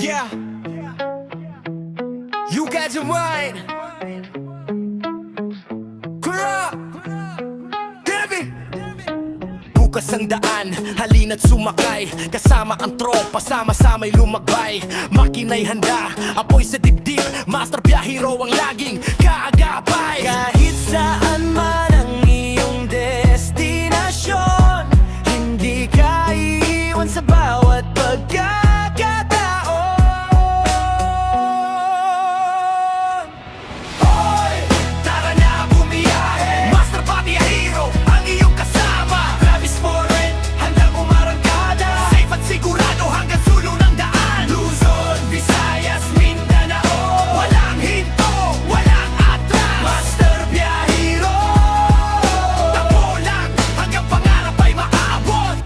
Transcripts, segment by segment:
Yeah, you got your mind. Kura, Debbie. Bukas ang daan, halina't sumakay. Kasama ang tropa, sama-sama'y lumagbay. Makina'y handa, apoy sa dibdib. Master biyahero ang laging kaagapay. Kahit saan man ang iyong destinasyon, hindi ka iiwan sa bawat pagkakataon. Hoy, tara na bumiyahe. Master biyahero ang iyong kasama. Travis Foreign, handang umarangkada. Safe at sigurado hanggang sulong ng daan. Luzon, Visayas, Mindanao, walang hinto, walang atras. Master biyahero, takbo lang hanggang pangarap ay maabot.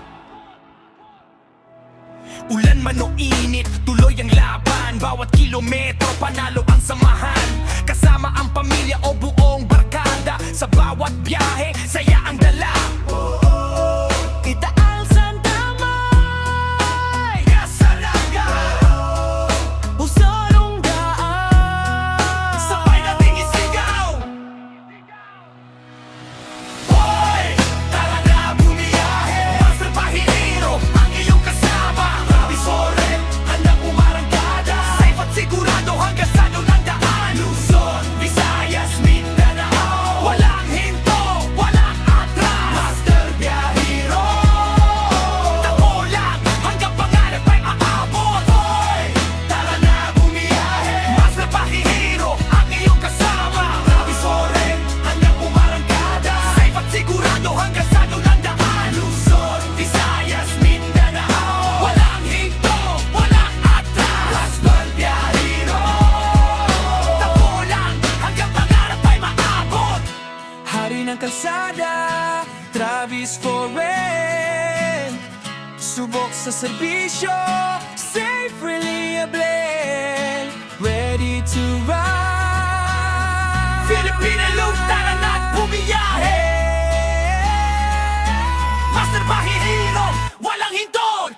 Ulan man o init, tuloy ang laban. Bawat kilometro, panalo ang samahan. Kasama ang pamilya o buong barkada. Sa bawat biyahe, saya ang dala. Itaal Santa May, Gasalaga, Usolong daan, sabay nating isigaw. Hoy, tara na bumiyahe. Master biyahero ang iyong kasama. Travis Foreign, handang umarangkada. Safe at sigurado hanggang sa dulo ng daan. Luzon, Visayas, Mindanao, walang hinto, walang atras. Master biyahero, takbo lang hanggang pangarap ay aabot. Hoy, tara na bumiyahe. Master biyahero ang iyong kasama. Travis Foreign, handang umarangkada. Safe at sigurado hanggang sa dulo ng daan. Luzon, Visayas, Mindanao, walang hinto, walang atras. Master biyahero, takbo lang hanggang pangarap ay maabot. Hari ng kalsada, Travis Foreign. Subok sa serbisyo, safe, reliable, ready to ride. Filipino Loop, tara na't bumiyahe. Master biyahero, walang hinto,